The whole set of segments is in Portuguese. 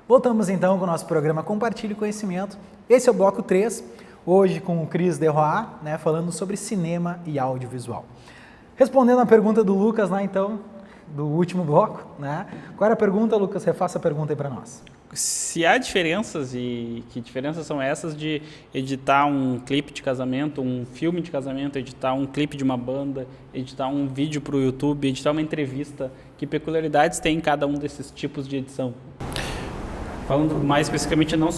Voltamos então com o nosso programa Compartilhe Conhecimento. Esse é o bloco 3, hoje com o Cris Derroa, né, falando sobre cinema e audiovisual. Respondendo a pergunta do Lucas lá então, do último bloco, né? Qual era a pergunta, Lucas? Refaça a pergunta aí para nós. Se há diferenças, e que diferenças são essas de editar um clipe de casamento, um filme de casamento, editar um clipe de uma banda, editar um vídeo para o YouTube, editar uma entrevista, que peculiaridades tem cada um desses tipos de edição? Falando mais especificamente não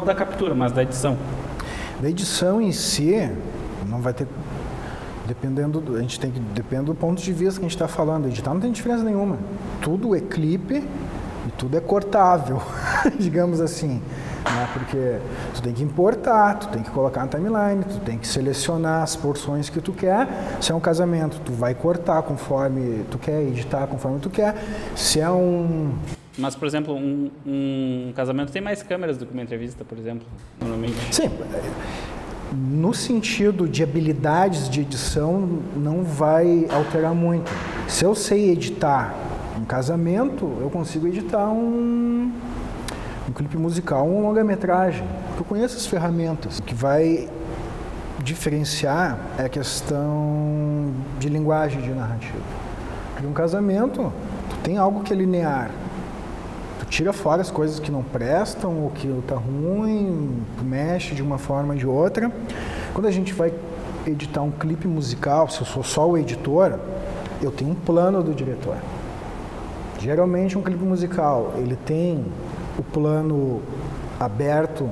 da captura, mas da edição. Da edição em si, não vai ter... Depende do ponto de vista que a gente está falando. Editar não tem diferença nenhuma. Tudo é clipe e tudo é cortável, digamos assim. Né? Porque tu tem que importar, tu tem que colocar na timeline, tu tem que selecionar as porções que tu quer. Se é um casamento, tu vai cortar conforme tu quer, editar conforme tu quer. Se é um... Mas, por exemplo, um casamento tem mais câmeras do que uma entrevista, por exemplo, normalmente. Sim. No sentido de habilidades de edição, não vai alterar muito. Se eu sei editar um casamento, eu consigo editar um clipe musical, uma longa-metragem. Eu conheço as ferramentas. O que vai diferenciar é a questão de linguagem de narrativa. Porque um casamento, tu tem algo que é linear. Tu tira fora as coisas que não prestam, ou que tá ruim, tu mexe de uma forma ou de outra. Quando a gente vai editar um clipe musical, se eu sou só o editor, eu tenho um plano do diretor. Geralmente um clipe musical, ele tem o plano aberto.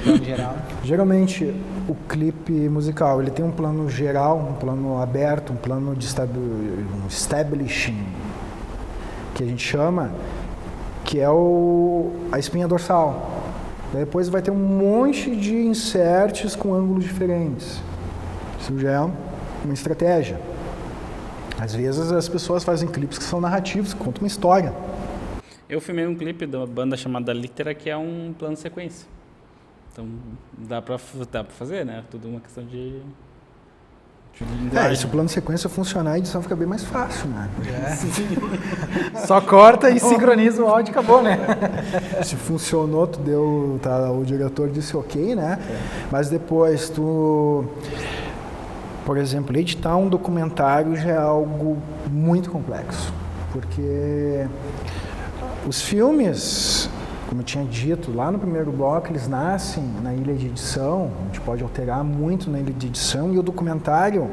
Plano geral. Geralmente o clipe musical, ele tem um plano geral, um plano aberto, um plano de establishing, que a gente chama, que é a espinha dorsal. Depois vai ter um monte de inserts com ângulos diferentes. Isso já é uma estratégia. Às vezes as pessoas fazem clipes que são narrativos, que contam uma história. Eu filmei um clipe da banda chamada Litera, que é um plano sequência. Então dá pra fazer, né? Tudo uma questão de linguagem. Se o plano sequência funcionar, a edição fica bem mais fácil, né? Só corta e sincroniza o áudio e acabou, né? Se funcionou, o diretor disse ok, né? Mas depois por exemplo, editar um documentário já é algo muito complexo, porque os filmes, como eu tinha dito lá no primeiro bloco, eles nascem na ilha de edição, a gente pode alterar muito na ilha de edição, e o documentário,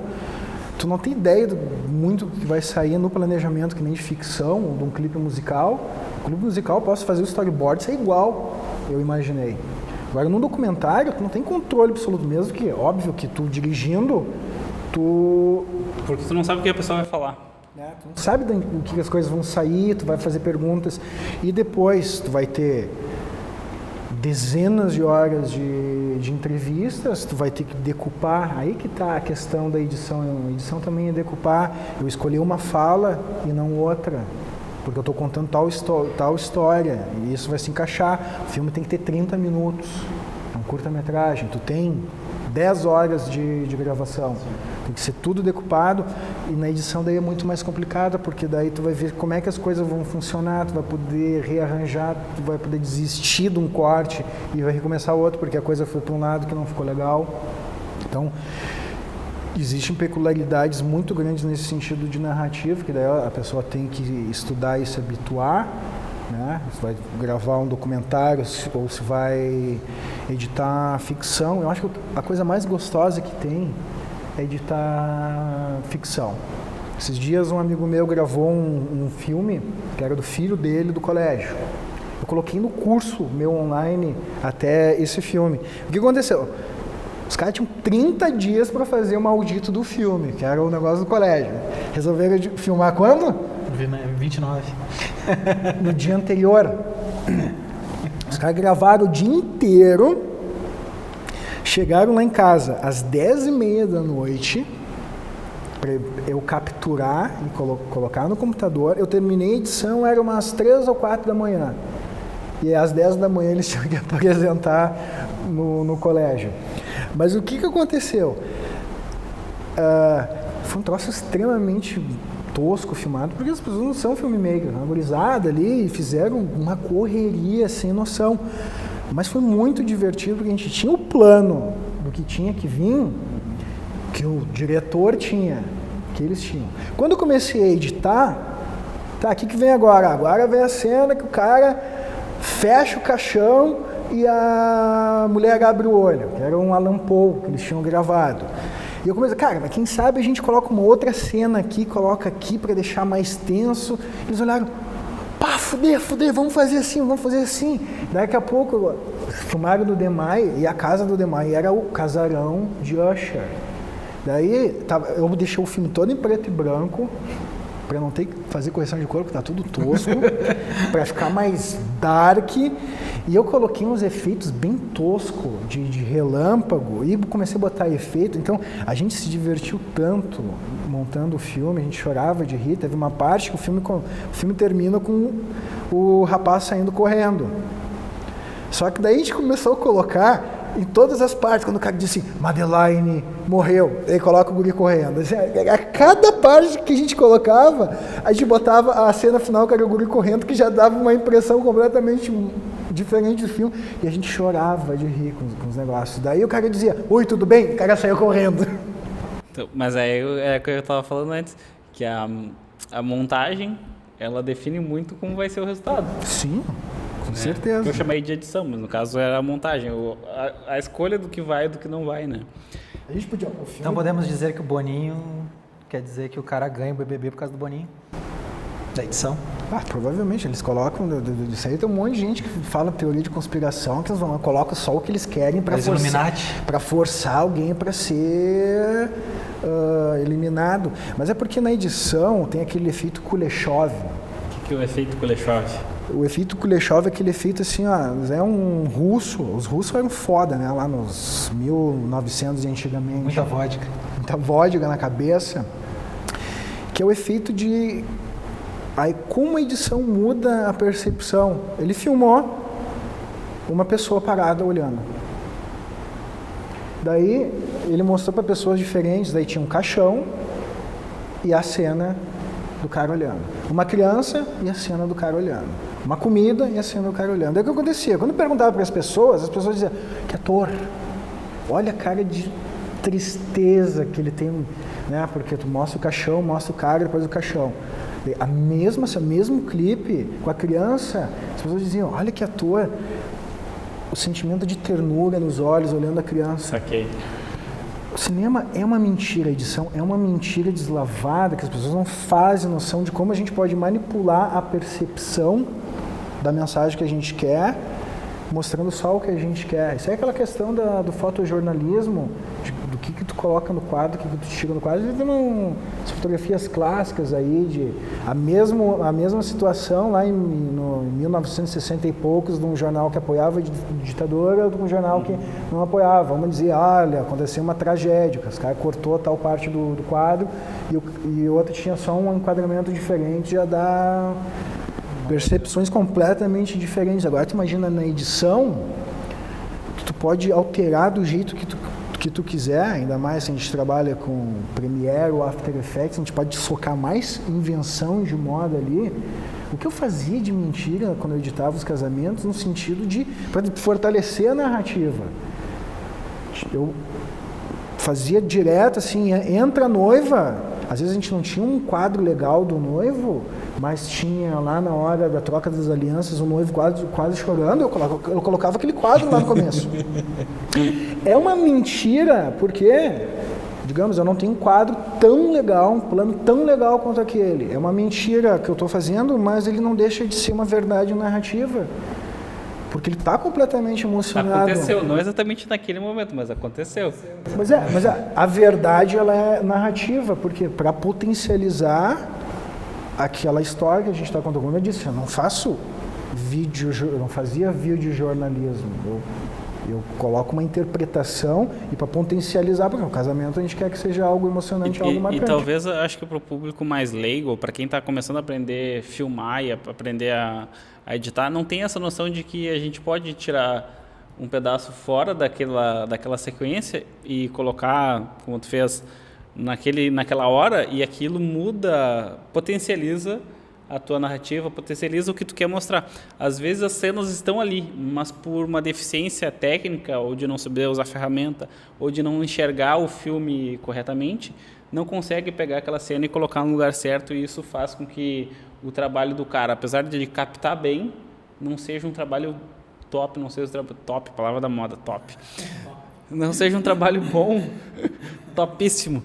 tu não tem ideia do muito que vai sair no planejamento, que nem de ficção, ou de um clipe musical. O clipe musical eu posso fazer o storyboard ser igual, eu imaginei. Agora, num documentário, tu não tem controle absoluto, mesmo que, óbvio, que tu dirigindo, porque tu não sabe o que a pessoa vai falar. Tu não sabe o que as coisas vão sair, tu vai fazer perguntas, e depois tu vai ter dezenas de horas de entrevistas, tu vai ter que decupar, aí que está a questão da edição. A edição também é decupar, eu escolhi uma fala e não outra, porque eu estou contando tal história, e isso vai se encaixar. O filme tem que ter 30 minutos, é um curta-metragem, tu tem 10 horas de gravação. Tem que ser tudo decupado, e na edição daí é muito mais complicada, porque daí tu vai ver como é que as coisas vão funcionar, tu vai poder rearranjar, tu vai poder desistir de um corte e vai recomeçar outro, porque a coisa foi para um lado que não ficou legal. Então, existem peculiaridades muito grandes nesse sentido de narrativa, que daí a pessoa tem que estudar e se habituar, né? Se vai gravar um documentário ou se vai editar ficção. Eu acho que a coisa mais gostosa que tem é editar ficção. Esses dias um amigo meu gravou um filme que era do filho dele do colégio. Eu coloquei no curso meu online até esse filme. O que aconteceu? Os caras tinham 30 dias para fazer o maldito do filme, que era o negócio do colégio. Resolveram filmar quando? 29. No dia anterior. Os caras gravaram o dia inteiro, chegaram lá em casa às 10h30 da noite, para eu capturar e colocar no computador. Eu terminei a edição, era umas 3 ou 4 da manhã. E às 10 da manhã eles tinham que apresentar no colégio. Mas o que aconteceu? Foi um troço extremamente tosco filmado, porque as pessoas não são filmmakers, uma gurizada ali e fizeram uma correria sem noção. Mas foi muito divertido, porque a gente tinha o plano do que tinha que vir, que o diretor tinha, que eles tinham. Quando eu comecei a editar, tá, o que vem agora? Agora vem a cena que o cara fecha o caixão e a mulher abre o olho, que era um Alan Poe que eles tinham gravado. E eu comecei, cara, mas quem sabe a gente coloca uma outra cena aqui, coloca aqui para deixar mais tenso. Eles olharam, pá, fuder, vamos fazer assim. Daqui a pouco, filmaram do Demai, e a casa do Demai era o casarão de Usher. Daí, eu deixei o filme todo em preto e branco, para não ter que fazer correção de cor, porque tá tudo tosco, para ficar mais dark. E eu coloquei uns efeitos bem toscos, de relâmpago, e comecei a botar efeito. Então, a gente se divertiu tanto montando o filme, a gente chorava de rir. Teve uma parte que o filme termina com o rapaz saindo correndo. Só que daí a gente começou a colocar em todas as partes, quando o cara disse Madeline morreu, ele coloca o guri correndo. Assim, a cada parte que a gente colocava, a gente botava a cena final, que era o guri correndo, que já dava uma impressão completamente diferente do filme, e a gente chorava de rir com os negócios. Daí o cara dizia, oi, tudo bem? O cara saiu correndo. Então, mas aí é o que eu estava falando antes, que a montagem, ela define muito como vai ser o resultado. Sim. Com certeza. Que eu chamei de edição, mas no caso era a montagem, a escolha do que vai e do que não vai, né? A gente podia... Então podemos dizer que o Boninho quer dizer que o cara ganha o BBB por causa do Boninho? Da edição? Provavelmente, eles colocam, isso aí tem um monte de gente que fala teoria de conspiração, que eles vão lá, colocam só o que eles querem para forçar alguém para ser eliminado. Mas é porque na edição tem aquele efeito Kuleshov. O que é o efeito Kuleshov? O efeito Kuleshov é aquele efeito assim, é um russo, os russos eram foda, né, lá nos 1900 e antigamente. Muita vodka. Muita vodka na cabeça, que é o efeito de... Aí, como a edição muda a percepção? Ele filmou uma pessoa parada olhando. Daí, ele mostrou para pessoas diferentes, daí tinha um caixão e a cena do cara olhando. Uma criança e a cena do cara olhando. Uma comida e a cena do cara olhando. Daí o que acontecia? Quando eu perguntava para as pessoas diziam, que ator, olha a cara de tristeza que ele tem, né? Porque tu mostra o caixão, mostra o cara, depois o caixão. O mesmo clipe com a criança, as pessoas diziam, olha que ator, o sentimento de ternura nos olhos, olhando a criança. Saquei. O cinema é uma mentira, a edição é uma mentira deslavada, que as pessoas não fazem noção de como a gente pode manipular a percepção da mensagem que a gente quer, mostrando só o que a gente quer. Isso é aquela questão do fotojornalismo, do que tu coloca no quadro, o que tu tira no quadro. Tem as fotografias clássicas aí, de a mesma situação lá em 1960 e poucos, de um jornal que apoiava a ditadura, de um jornal que não apoiava. Vamos dizer, olha, aconteceu uma tragédia, que os caras cortou tal parte do quadro e o outro tinha só um enquadramento diferente, já dá percepções completamente diferentes. Agora tu imagina na edição, tu pode alterar do jeito que tu quiser, ainda mais se a gente trabalha com Premiere ou After Effects, a gente pode socar mais invenção de moda ali. O que eu fazia de mentira quando eu editava os casamentos, no sentido de para fortalecer a narrativa. Eu fazia direto assim, entra a noiva, às vezes a gente não tinha um quadro legal do noivo, mas tinha lá na hora da troca das alianças o noivo quase chorando, eu colocava aquele quadro lá no começo. É uma mentira, porque, digamos, eu não tenho um quadro tão legal, um plano tão legal quanto aquele. É uma mentira que eu estou fazendo, mas ele não deixa de ser uma verdade narrativa. Porque ele está completamente emocionado. Aconteceu, não exatamente naquele momento, mas aconteceu. Mas a verdade ela é narrativa, porque para potencializar aquela história que a gente está contando, como eu disse, eu não fazia vídeo jornalismo. Eu coloco uma interpretação e para potencializar, porque no casamento a gente quer que seja algo emocionante, algo marcante. E talvez, acho que para o público mais leigo, para quem está começando a aprender a filmar e aprender a editar, não tem essa noção de que a gente pode tirar um pedaço fora daquela sequência e colocar, como tu fez, naquela hora, e aquilo muda, potencializa a tua narrativa, potencializa o que tu quer mostrar. Às vezes as cenas estão ali, mas por uma deficiência técnica, ou de não saber usar ferramenta, ou de não enxergar o filme corretamente, não consegue pegar aquela cena e colocar no lugar certo, e isso faz com que o trabalho do cara, apesar de ele captar bem, não seja um trabalho top, não seja um trabalho top, palavra da moda, top. Não seja um trabalho bom, topíssimo.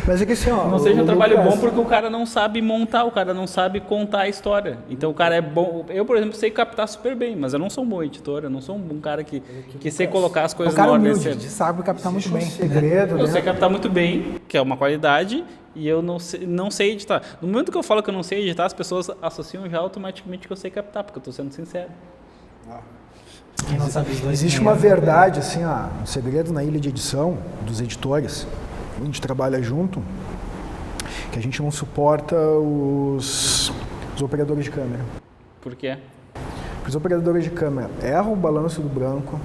Mas é que assim, ó, não seja um trabalho bom porque o cara não sabe montar, o cara não sabe contar a história. Então o cara é bom. Eu, por exemplo, sei captar super bem, mas eu não sou um bom editor, eu não sou um cara que sei colocar as coisas na ordem certa. Sabe captar muito bem. Segredo, eu sei captar muito bem, que é uma qualidade, e eu não sei editar. No momento que eu falo que eu não sei editar, as pessoas associam já automaticamente que eu sei captar, porque eu estou sendo sincero. Existe uma verdade, assim, um segredo na ilha de edição dos editores, a gente trabalha junto, que a gente não suporta os operadores de câmera. Por quê? Os operadores de câmera erram o balanço do branco,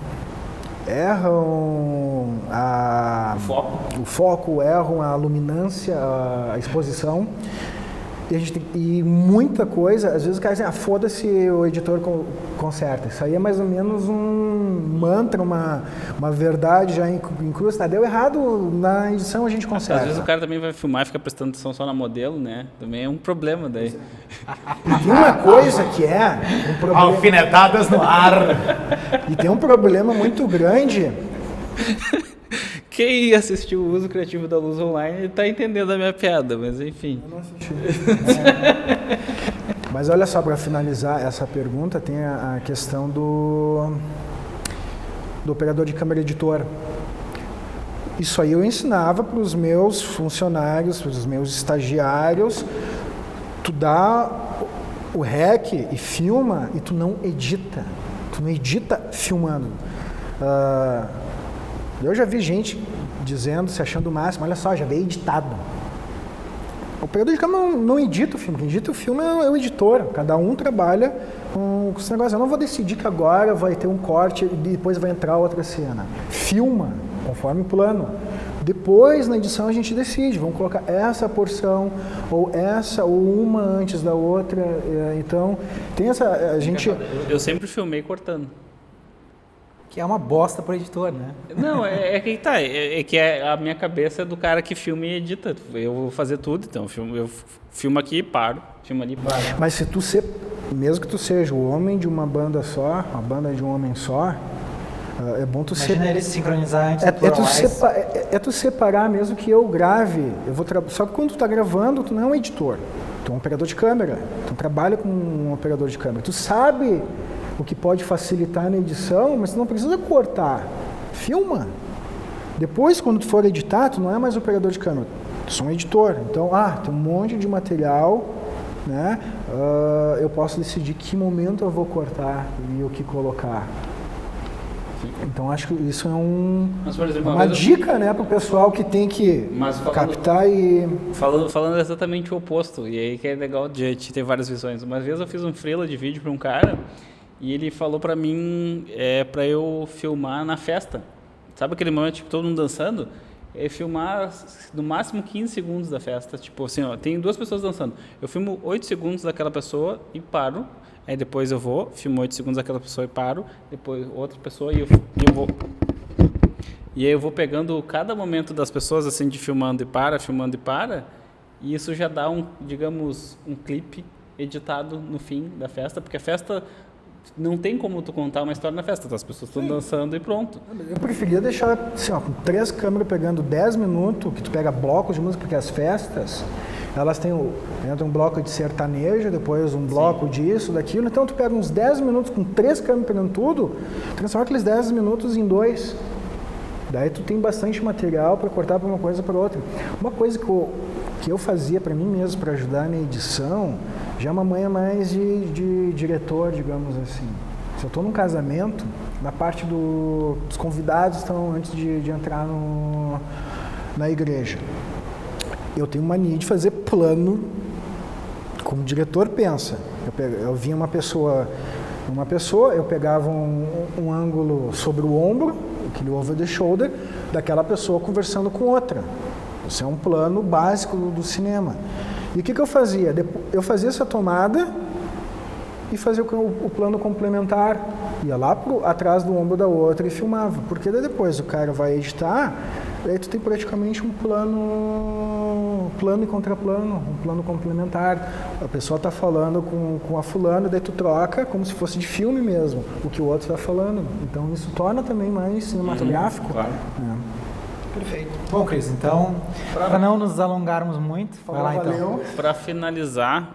erram o foco, erram a luminância, a exposição. E muita coisa, às vezes o cara diz, foda-se, o editor conserta. Isso aí é mais ou menos um mantra, uma verdade já incrusta. Deu errado, na edição a gente conserta. Às vezes o cara também vai filmar e fica prestando atenção só na modelo, né? Também é um problema daí. E tem uma coisa que é um problema... Alfinetadas no ar! E tem um problema muito grande... Quem assistiu o uso criativo da luz online está entendendo a minha piada, mas enfim. Eu não assisti. Mas olha só, para finalizar essa pergunta, tem a questão do operador de câmera editor. Isso aí eu ensinava para os meus funcionários, para os meus estagiários. Tu dá o rec e filma e tu não edita. Tu não edita filmando. Eu já vi gente dizendo, se achando o máximo, olha só, já veio editado. O operador de câmera não edita o filme, quem edita o filme é o editor, cada um trabalha com esse negócio. Eu não vou decidir que agora vai ter um corte e depois vai entrar outra cena. Filma, conforme o plano. Depois, na edição, a gente decide, vamos colocar essa porção, ou essa, ou uma antes da outra. Então, tem essa... Eu sempre filmei cortando. Que é uma bosta pro editor, né? Não, é que a minha cabeça é do cara que filma e edita. Eu vou fazer tudo, então eu filmo aqui e paro, filmo ali e paro. Mas se tu mesmo que tu seja o homem de uma banda só, uma banda de um homem só, é bom tu Imagina ele se sincronizar antes tu separar mesmo que eu grave. Só que quando tu tá gravando, tu não é um editor, tu é um operador de câmera, tu trabalha com um operador de câmera, tu sabe o que pode facilitar na edição, mas tu não precisa cortar. Filma. Depois, quando tu for editar, tu não é mais operador de câmera, tu é um editor. Então, tem um monte de material, né? Eu posso decidir que momento eu vou cortar e o que colocar. Então, acho que isso é mas, por exemplo, uma dica, né, para o pessoal que tem que captar e... Falando exatamente o oposto, e aí que é legal de ter várias visões. Uma vez eu fiz um freela de vídeo para um cara, e ele falou pra mim pra eu filmar na festa. Sabe aquele momento, tipo, todo mundo dançando? Filmar no máximo 15 segundos da festa. Tipo assim, tem 2 pessoas dançando. Eu filmo 8 segundos daquela pessoa e paro. Aí depois eu vou, filmo 8 segundos daquela pessoa e paro. Depois outra pessoa e eu vou. E aí eu vou pegando cada momento das pessoas, assim, de filmando e para. E isso já dá um clipe editado no fim da festa. Porque a festa... Não tem como tu contar uma história na festa, as pessoas estão dançando e pronto. Eu preferia deixar assim, com 3 câmeras pegando 10 minutos, que tu pega blocos de música, porque as festas, elas têm entra um bloco de sertanejo, depois um bloco disso, daquilo, então tu pega uns 10 minutos com 3 câmeras pegando tudo, transforma aqueles 10 minutos em 2. Daí tu tem bastante material para cortar para uma coisa para outra. Uma coisa que eu fazia para mim mesmo, para ajudar na edição, já é uma manha mais de diretor, digamos assim. Se eu estou num casamento, na parte dos convidados estão antes de entrar na igreja. Eu tenho mania de fazer plano como o diretor pensa. Eu vinha uma pessoa, eu pegava um ângulo sobre o ombro, aquele over the shoulder, daquela pessoa conversando com outra. Isso é um plano básico do cinema. E o que eu fazia? Eu fazia essa tomada e fazia o plano complementar. Ia lá atrás do ombro da outra e filmava. Porque daí depois o cara vai editar, aí tu tem praticamente um plano e contraplano, um plano complementar. A pessoa está falando com a fulana, daí tu troca como se fosse de filme mesmo, o que o outro está falando. Então isso torna também mais cinematográfico. Claro. Perfeito. Bom, Cris, então, para não nos alongarmos muito, vai lá então. Valeu. Para finalizar,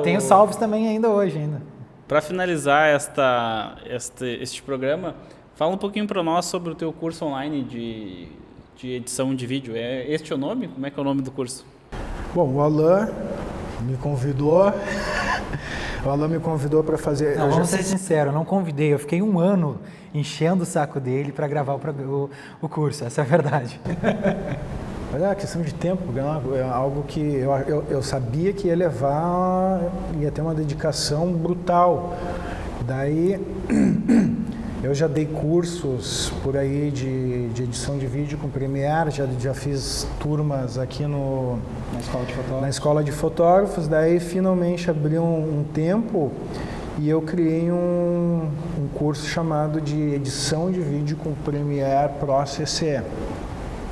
Tem os salves também ainda hoje ainda. Para finalizar este programa, fala um pouquinho para nós sobre o teu curso online de edição de vídeo. É este o nome? Como é que é o nome do curso? Bom, o Alain me convidou. O Alain me convidou para fazer. Não, vamos ser sinceros, eu não convidei, eu fiquei 1 ano enchendo o saco dele para gravar o curso, essa é a verdade. Mas é questão de tempo, é algo que eu sabia que ia ter uma dedicação brutal. Daí eu já dei cursos por aí de edição de vídeo com Premiere, já fiz turmas aqui na escola de fotógrafos, daí finalmente abri um tempo e eu criei um curso chamado de edição de vídeo com Premiere Pro CC.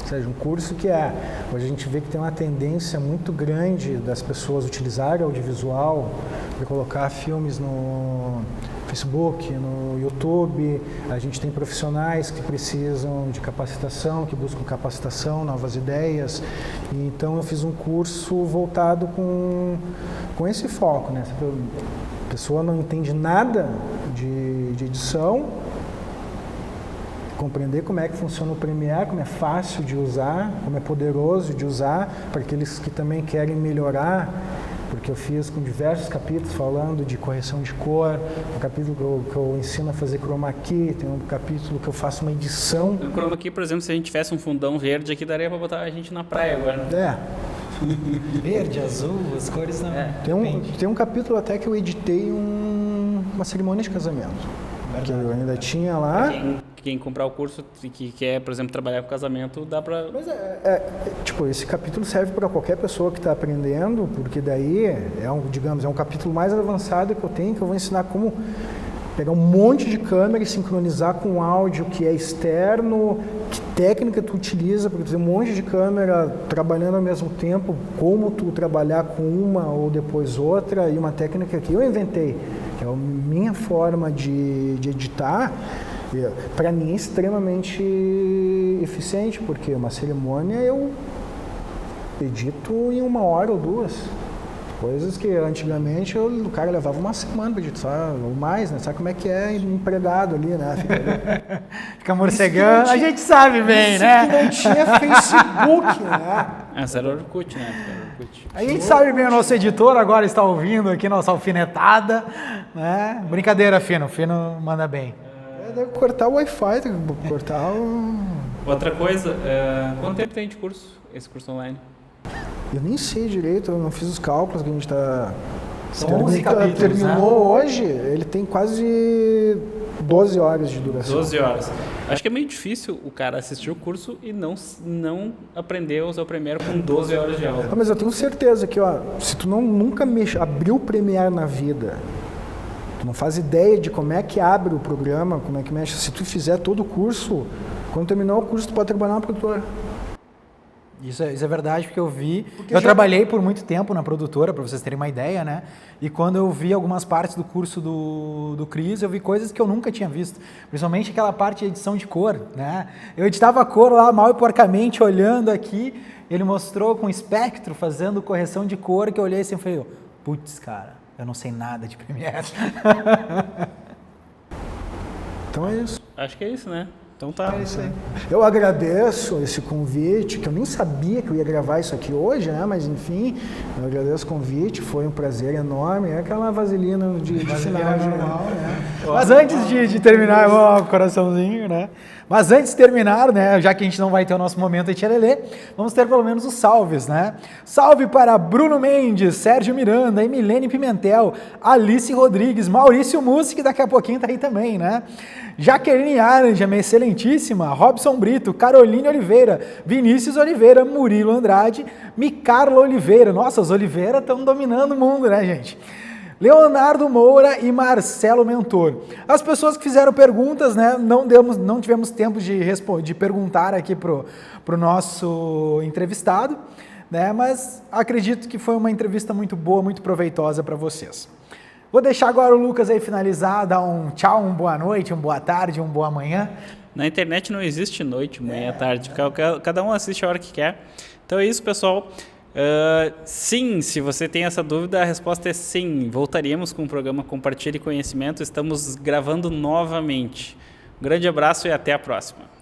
Ou seja, um curso que hoje a gente vê que tem uma tendência muito grande das pessoas utilizarem audiovisual para colocar filmes no Facebook, no YouTube. A gente tem profissionais que precisam de capacitação, que buscam capacitação, novas ideias. E então eu fiz um curso voltado com esse foco, né? Se a pessoa não entende nada de edição, compreender como é que funciona o Premiere, como é fácil de usar, como é poderoso de usar, para aqueles que também querem melhorar, porque eu fiz com diversos capítulos falando de correção de cor, um capítulo que eu ensino a fazer chroma key, tem um capítulo que eu faço uma edição. O chroma key, por exemplo, se a gente tivesse um fundão verde aqui, daria para botar a gente na praia agora. Verde, azul, as cores não. Tem um capítulo até que eu editei uma cerimônia de casamento. Que eu ainda tinha lá. Quem comprar o curso e que quer, por exemplo, trabalhar com casamento, dá para... Mas tipo, esse capítulo serve para qualquer pessoa que está aprendendo, porque daí é um capítulo mais avançado que eu tenho, que eu vou ensinar como pegar um monte de câmera e sincronizar com um áudio que é externo, que técnica tu utiliza, porque tu tem um monte de câmera trabalhando ao mesmo tempo, como tu trabalhar com uma ou depois outra, e uma técnica que eu inventei, que é a minha forma de editar, para mim é extremamente eficiente, porque uma cerimônia eu edito em 1 hora ou 2. Coisas que antigamente o cara levava uma semana para editar, ou mais, né? Sabe como é que é empregado ali, né? Fica morcegando, a gente sabe bem, né? Que não tinha Facebook, né? Essa era o Orkut, né? A gente sabe bem, o nosso editor agora está ouvindo aqui nossa alfinetada, né? Brincadeira, Fino, o Fino manda bem. Deve cortar o Wi-Fi, tem que cortar o... Outra coisa, quanto tempo tem de curso, esse curso online? Eu nem sei direito, eu não fiz os cálculos que a gente está... São 11 capítulos, terminou hoje, ele tem quase 12 horas de duração. 12 horas. Acho que é meio difícil o cara assistir o curso e não aprender a usar o Premiere com 12 horas de aula. Mas eu tenho certeza que, se tu nunca abriu o Premiere na vida, tu não faz ideia de como é que abre o programa, como é que mexe. Se tu fizer todo o curso, quando terminar o curso, tu pode trabalhar na produtora. Isso é verdade, porque eu vi... Eu trabalhei por muito tempo na produtora, para vocês terem uma ideia, né? E quando eu vi algumas partes do curso do Cris, eu vi coisas que eu nunca tinha visto. Principalmente aquela parte de edição de cor, né? Eu editava a cor lá mal e porcamente, olhando aqui. Ele mostrou com espectro, fazendo correção de cor, que eu olhei assim e falei, putz, cara, eu não sei nada de Premiere. Então é isso. Acho que é isso, né? Então tá. É isso aí. Eu agradeço esse convite, que eu nem sabia que eu ia gravar isso aqui hoje, né? Mas enfim, eu agradeço o convite, foi um prazer enorme. É aquela vaselina de final normal, né? Mas antes de terminar, eu vou coraçãozinho, né? Mas antes de terminar, né, já que a gente não vai ter o nosso momento Etchelelê, vamos ter pelo menos os salves, né? Salve para Bruno Mendes, Sérgio Miranda, Emilene Pimentel, Alice Rodrigues, Maurício Mussi, que daqui a pouquinho tá aí também, né? Jaqueline Aranja, minha excelentíssima Excelentíssima, Robson Brito, Caroline Oliveira, Vinícius Oliveira, Murilo Andrade, Micarla Oliveira. Nossa, os Oliveira estão dominando o mundo, né, gente? Leonardo Moura e Marcelo Mentor. As pessoas que fizeram perguntas, né, não tivemos tempo de perguntar aqui pro nosso entrevistado, né, mas acredito que foi uma entrevista muito boa, muito proveitosa para vocês. Vou deixar agora o Lucas aí finalizar, dar um tchau, uma boa noite, uma boa tarde, uma boa manhã. Na internet não existe noite, manhã, tarde. Cada um assiste a hora que quer. Então é isso, pessoal. Sim, se você tem essa dúvida, a resposta é sim. Voltaríamos com o programa Compartilhe Conhecimento. Estamos gravando novamente. Um grande abraço e até a próxima.